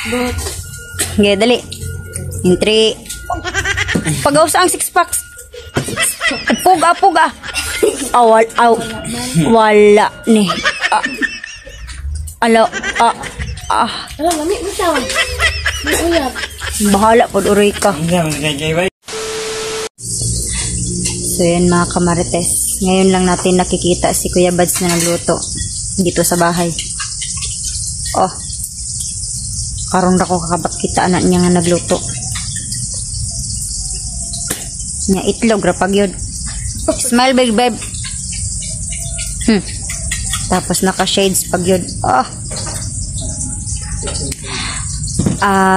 Okay, dali. In 3. Pagaw sa ang 6 packs. Puga. Wala ni. Alo. Lamig mo siya. May uyab. Bahala po, uray ka. So yan mga kamarites. Ngayon lang natin nakikita si Kuya Bads na nagluto dito sa bahay. Oh. Karon na ko kakabakita anak niya nga nagluto. Nya itlog rapag yun. Smile big babe. Tapos naka shades pag yun. Oh.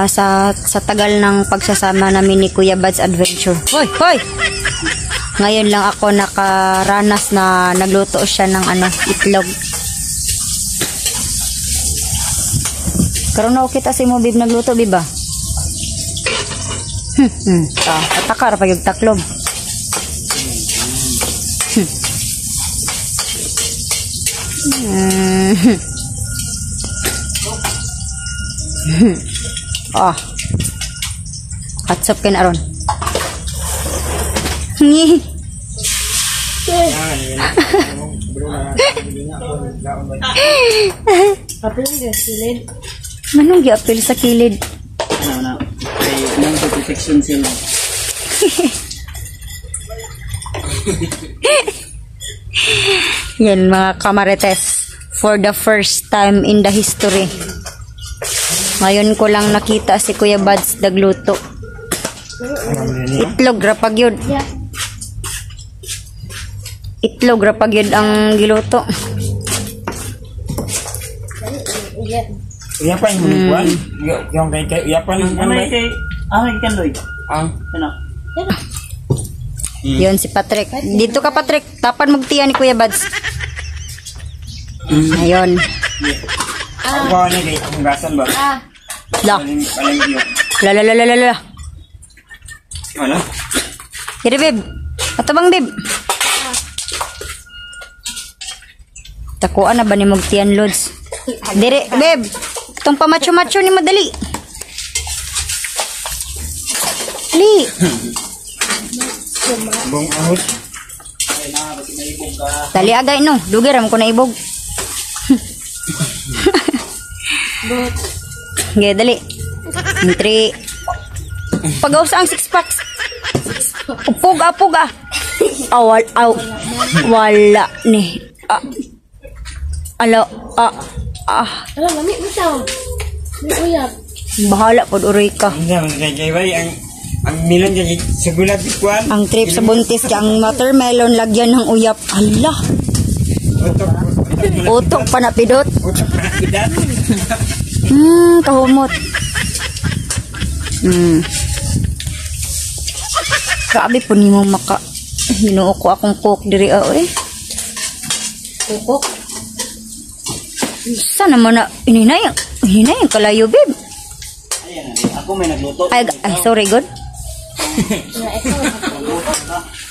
Sa tagal ng pagsasama namin ni Kuya Bads Adventure. Hoy! Ngayon lang ako nakaranas na nagluto siya ng itlog. Karon na kita si mo bib nagluto biba. Patakar pa yung taklog. Katsop ka na aron. Ngi. Apil nga silid. Manong gi-apil sa kilid? Protection sila. Yan mga kamarites. For the first time in the history. Ngayon ko lang nakita si Kuya Bads nagluto. Itlog rapag yun. Itlog rapag yun ang giluto. Uyapan yung buwan. Yung kay uyapan yung buwan. Ikan doy. Ano? Yun si Patrick. Dito ka Patrick. Tapan magtiya ni Kuya Bads. Ayun. Ang bawa niya kay akong gasan ba? La. La. Ano? Kiri bib. Atabang bib. Takuan na ba ni magtiyan lods? Dire bib. Itong pamacho-macho ni madali. Li. Bong ahot. Dali agay no. Dugiram ko na ibog. Okay, dali. In 3. Pagaw sa ang 6 packs. Puga. Wala ni. Lamig mo siya. May uyab. Bahala po, uray ka. Ang milon dyan sa gulat bikuan. Ang trip sa buntis ka, ang watermelon lagyan ng uyap. Hala. Utok pa na pidot. Kahumot. Grabe po ni mo maka. Hinuo ko akong cook diri Kukok. Sana naman na ininay kalayo babe. Ayan, ako may nagluto. Ay sorry good.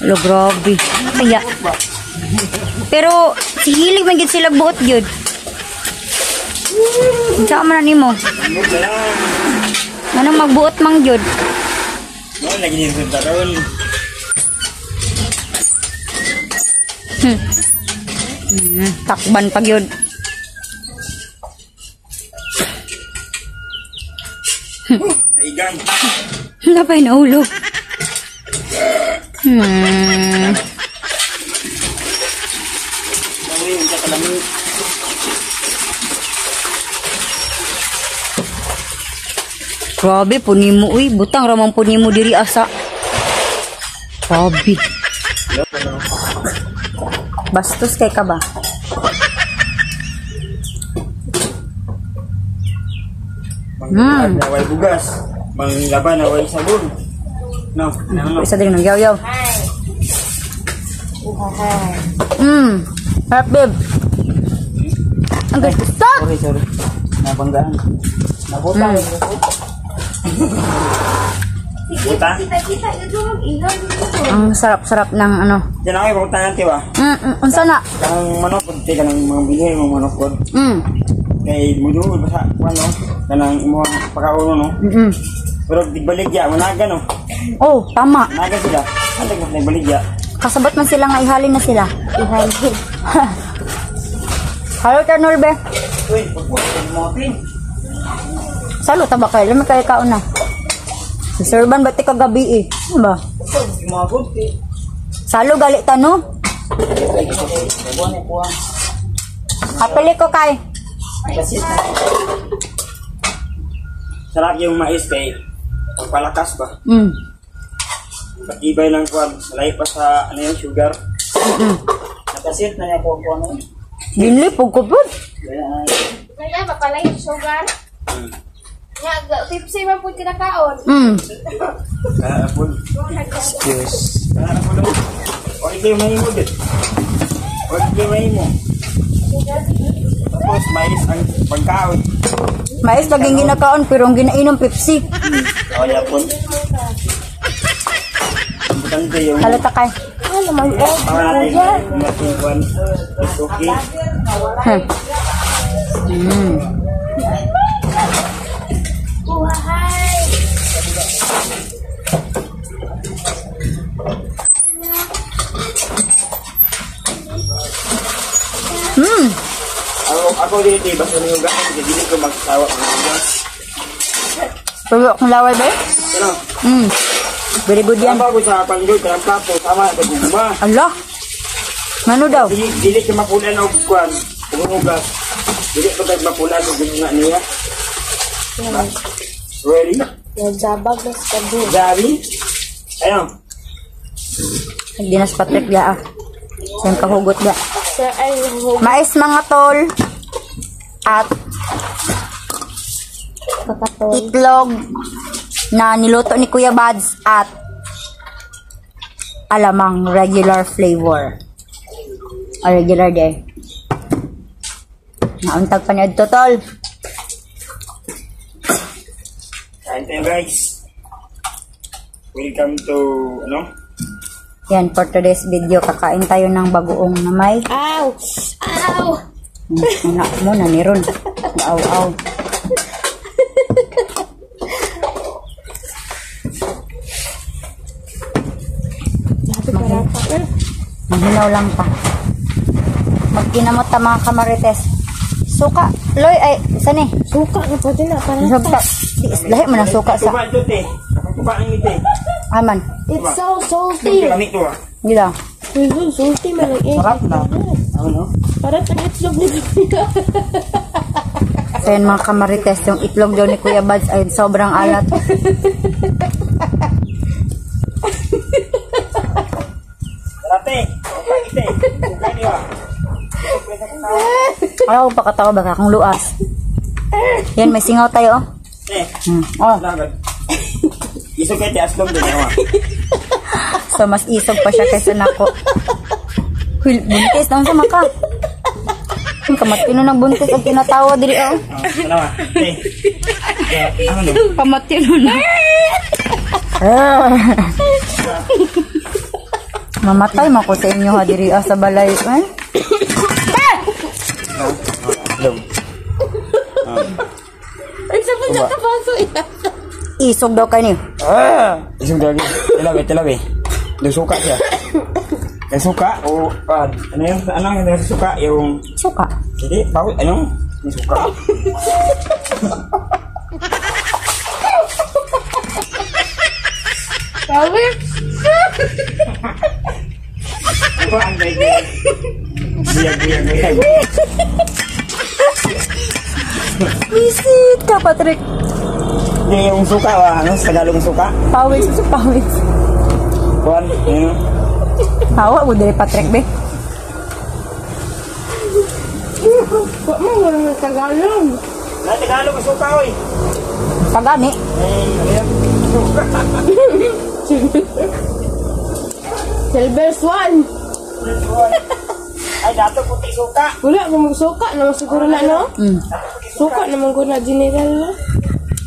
Lo grabe. Kaya. Pero si Hilig man gid sila buot gyud. Unsa man nimo? Manang magbuot mang gyud. Wala lagi ni taron. Takban pag yun. Igang. Napay nahulog. Grabe po ni mo. Uy, butang ramang po ni mo diri asa. Grabe. Bastos kay ka ba? Naway bugas. Manglaban naway sabon. No. Isa din ng yaw-yaw. Harap babe. Ang gusto. Stop! Sorry. Nabanggaan. Nabuta. Buta? Ang sarap-sarap ng ano. Diyan ako yung tangan tiba. Unsa na? Kanang manok, pagti ka ng mga bilhin, mga manok ko. Kaya mudul, basa, ano? kanang imong pagkauno no. Pero digbaligya managa no. Oh, tama. Naga sila. Ano ko digbaligya? Kasabot man sila nga ihalin na sila. Ihalin. Halo ta Norbe. Uy, pagpuan mo pin. Salo ta ba kayo? Lami kayo kauna. Si Sirban ba't kagabi eh? Ano ba? Mga gulti. Salo gali ta no? Kapili ko kay. Sarap yung mais kay ang palakas ba? Patibay lang kuwan. Malay pa sa ano yung sugar. Nakasit na niya po ano. Dinli pugkupod. Kaya mapalay yung sugar. Nga, tipsy man po kinakaon. Kaya po. Excuse. Kaya po lang. O ikaw may mo din. O ikaw may mo. Tapos mais ang pagkaon. Mais laging ginakaon pero ang ginainom Pepsi. O yapon. Importante yung Halo ta kay. Ano naman eh? para natin yung matukuan. It's okay. Buhay! Ako dito basta yung gato hindi ko magsawa ng gas. Pero akong laway ba? Ano? Very good yan. Tama ko sa panggol kanang plato sama sa gugma. Allah. Mano daw? Dili ka mapulan og kuan, ugas. Dili ko tag mapulan og gugma niya. Ready? Nagsabag na sa tabi. Gabi. Ayun. Dinas Patrick ya ah. Siyang kahugot ya. Sa ay Mais mga tol. At kakatol. itlog na niluto ni Kuya Bads at alamang regular flavor. O regular day. Nauntag pa niya dito tol. Kain tayo guys. Welcome to ano? Yan, for today's video, kakain tayo ng bagoong na may Ow! Ow! anak mo na ni Ron. Aw. Mahinaw lang pa. Magkinamot ta mga kamarites. Suka. Loy, ay, saan eh? Suka na po din na. Parang Suka. Lahi mo na suka sa Kuba ito te. Kuba ang ite. aman. it's so salty. Kami to ah. Gila. Uy, salty man ang egg. Sarap na. Ano? Parang tag-itlog ni So yun mga kamarites, yung itlog daw ni Kuya Bads ay sobrang alat. Sarate. Kuba ite. Kuba niyo ah. Ayaw pakatawa baka kung luas. Yan, may singaw tayo oh. Oh. Salamat. Isog kay aslong din ako. So mas isog pa siya kaysa nako. Hul, buntis na sa maka. Yung kamatino ng buntis ang tinatawa diri oh. Salamat. Ano? Kamatino na. Mamatay man ko sa inyo ha diri sa balay. Ay, sabi na kapaso yan. Isog daw kayo niyo. Isog dagi. Tilabi. Suka siya. Yung suka o ano yung suka yung Suka. hindi bawit ano yung suka. Sabi? Ano ang gaya? Biyag. Visit ka, Patrick. Hindi yung suka ano sa Tagalog yung suka. Pawis. Kuan Hawa mo diri Patrick be. Kok mo wala na Tagalog. na Tagalog yung suka oy. Pagani. Ano yan? Suka. Silver Swan. Ay dato puti suka. Wala mo magsuka naman siguro na no? Suka naman ko na general na.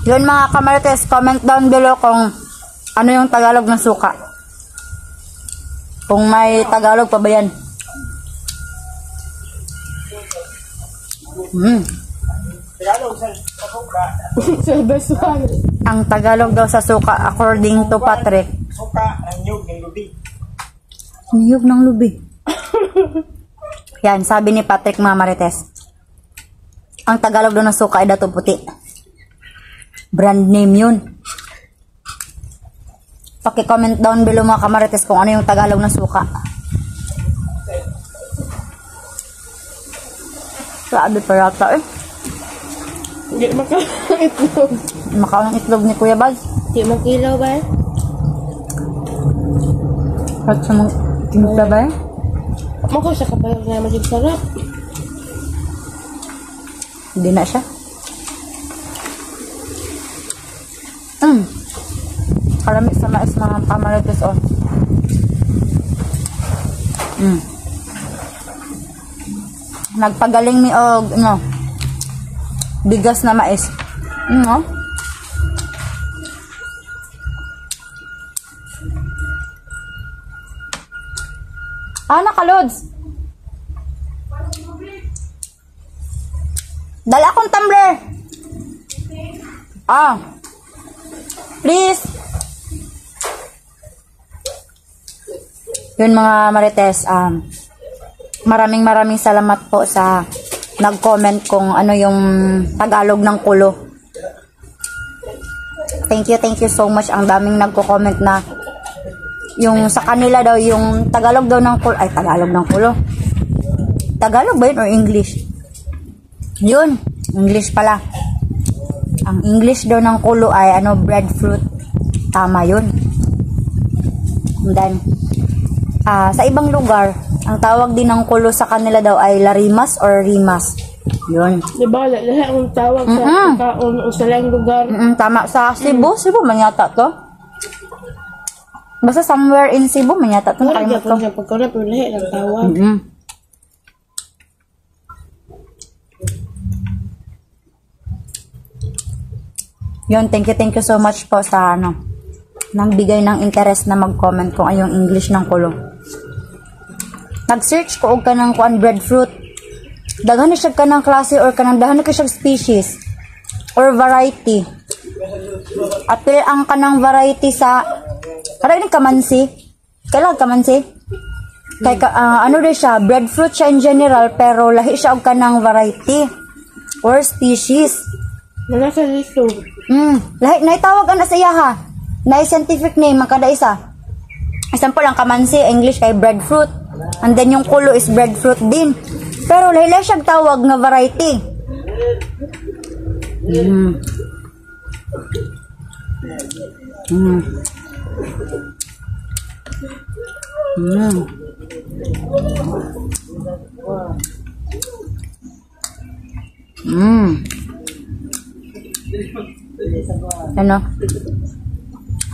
Yun mga kamarites, comment down below kung ano yung Tagalog ng suka. Kung may Tagalog pa ba yan? Tagalog sa suka. Sa baswan. Ang Tagalog daw sa suka, according to Patrick, Suka, ang nyug ng lubi. niyog ng lubi. Yan, sabi ni Patrick, mga Marites. Ang Tagalog daw ng suka ay dato puti. Brand name yun. Paki-comment down below mga kamarites kung ano yung Tagalog ng suka. Sabi pa yata eh. Hindi makalang itlog. Makaon ng itlog ni Kuya Baz. Hindi makilaw ba? At sa mga timpla ba eh? Mako sa kabayang na masig sarap. Hindi na siya. Karami sa mais mga kamarites oh. Nagpagaling mi og no. Bigas na mais. No? Nakalods. Dala akong tumbler. Please. Yun mga Marites, maraming salamat po sa nag-comment kung ano yung Tagalog ng kulo. Thank you so much. Ang daming nagko-comment na yung sa kanila daw, yung Tagalog daw ng kulo, ay Tagalog ng kulo. Tagalog ba yun or English? Yun, English pala. Ang English daw ng kulo ay breadfruit. Tama yun. And then, sa ibang lugar, ang tawag din ng kulo sa kanila daw ay larimas or rimas. Yun. Diba, lahat ang tawag sa pagkaon o sa lang lugar. Tama. Sa Cebu, Cebu man yata to. Basta somewhere in Cebu man yata to. Wala Nakalimot ko. gyapon sa pagkaon pero lahat ang tawag. Yun, thank you so much po sa nang bigay ng interest na mag-comment kung ayong English ng kulo. Nag-search ko og kanang kuan breadfruit. Daghan na siya kanang klase or kanang dahan na siya species or variety. Apil ang kanang variety sa kada ni kamansi. Kailan kamansi? Kay din siya, breadfruit siya in general pero lahi siya og kanang variety or species. Wala sa listo. Lahi naitawag ana sa iya ha. Na scientific name ang kada isa. Example ang kamansi, English kay breadfruit. And then yung kulo is breadfruit din. Pero lahi siya tawag nga variety.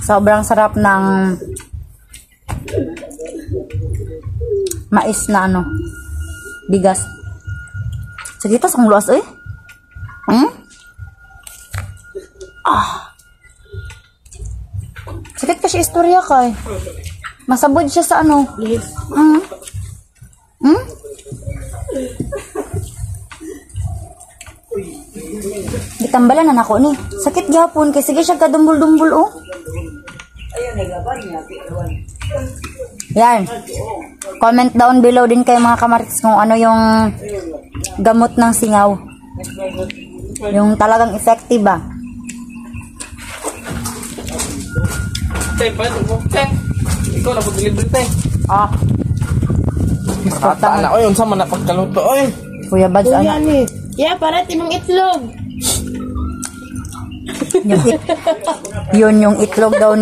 Sobrang sarap ng mais na bigas. Sige tas ang luas eh. Sakit kasi istorya kay. Masabod siya sa Yes. Gitambalan na nako ni. Sakit gyapon kay sige siya kadumbol-dumbol oh. Yan. Comment down below din kayo mga kamarites kung ano yung gamot ng singaw. Yung talagang effective ba? Ikaw na po delivery tayo. Matang na, oy, unsa man na pagkaluto, oy. Kuya Bads Kuya ni. Yeah, para tinong itlog. Yun yung itlog daw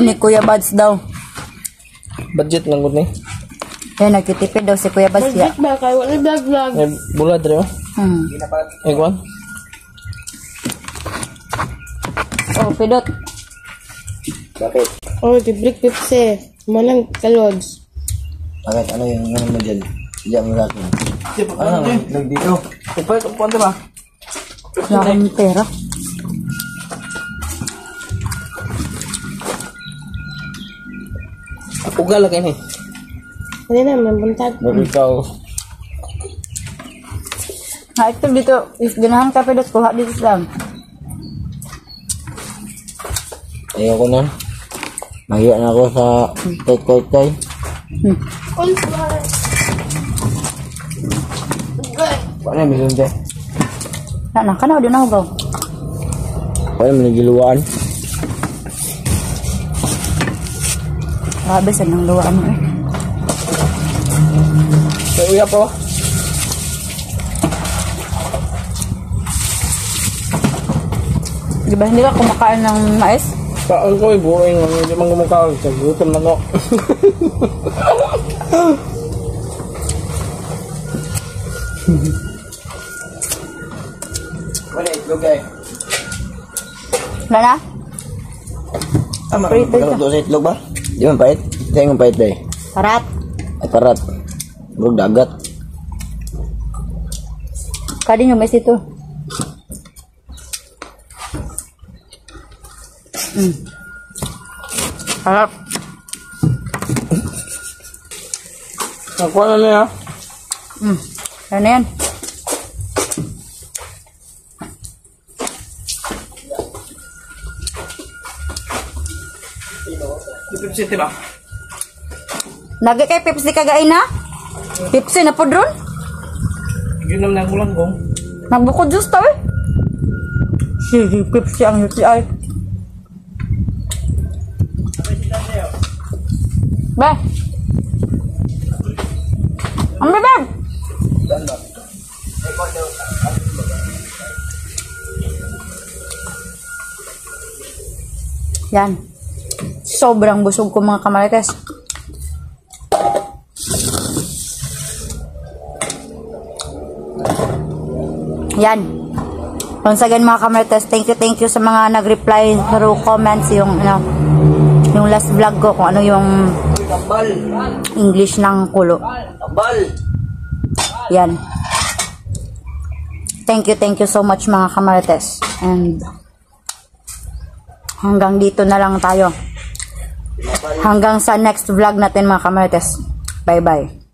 ni Kuya Bads daw. Budget lang gud ni. Yan nagtitipid daw si Kuya Bads ya. Budget ba kay wala vlog. May bulad rin oh. Ay, kuwan. Oh, pidot. Bakit? Oh, di break pipse. Manang kalods. Bakit? Ano yung ano mo dyan? Diyan mo sa akin. Ano? Nagdito. Ipay, punta ba? Wala kang pera. Ugal lagi ni. Ano na, may buntag. Ikaw. Ha, ito dito. If ganahan ka pedot, kuha dito lang. Ayoko na. Mahiya na ako sa tay. Uy, sumahan. Good. Paano yung bisunte? Nana, kanaw din ako ba? Paano yung nagiluwaan? Grabe, saan ang luwaan mo eh. May uya po. Di ba hindi ka kumakain ng mais? Saan ko, buhay nga. Hindi man kumakaon. Sa gutom na no. Wala, itlog eh. Wala na? Tama, Prito ito. sa itlog ba? Di man pait? Ito yung pait eh. Parat. Ay, parat. Burog dagat. Kadin yung mais ito. Harap. Nakuha na niya. Ano yan? Pepsi, diba? Lagi kay Pepsi kagain na? Pepsi na po dron? Yun naman ang kulang kong. Nagbukod juice to eh. Sige, Pepsi ang UTI. Ba? Ang bebeb! Yan. Sobrang busog ko mga kamarites. Yan. Once again mga kamarites, thank you sa mga nag-reply through comments yung yung last vlog ko kung ano yung English ng kulo. Yan. Thank you so much mga kamarites. And hanggang dito na lang tayo. Hanggang sa next vlog natin mga kamarites. Bye bye.